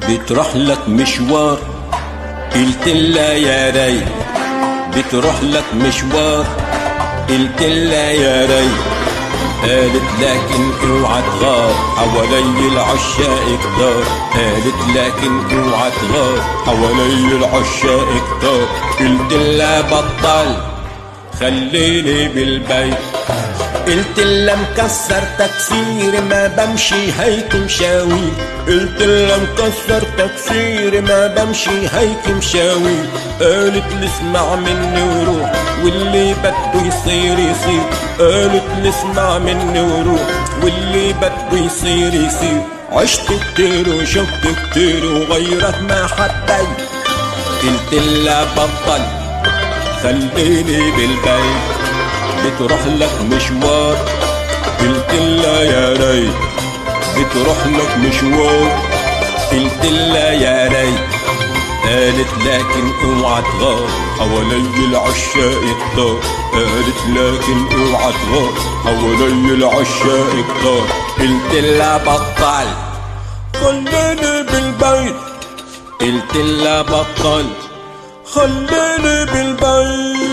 بتروح لك مشوار، قلت لها يا ريت. بتروح لك مشوار، قلت لها يا ريت. قالت لكن اوعى تغار، حوالي العشاق كتار. قالت لكن اوعى تغار، حوالي العشاق كتار. قلت لها بطل خليني بالبيت. قلت لها مكسر تكسير ما بمشي هيك مشاوي. قلت لها مكسر تكسير ما بمشي هيك مشاوي. قالت لي اسمع مني وروح، واللي بده يصير يصير. قالت لي اسمع مني وروح، واللي بده يصير يصير. عشت كتير وشفت كتير وغيرك ما حبيت. قلت لها بطل خليني بالبيت. بتروح لك مشوار، قلت لها يا ريت. بتروح لك مشوار، قلت لها يا ريت. قالت لكن اوعى تغار، حوالي العشاق كتار. قالت لكن اوعى تغار، حوالي العشاق كتار. قلت لها بطل خليني بالبيت. قلت لها بطل خليني بالبيت.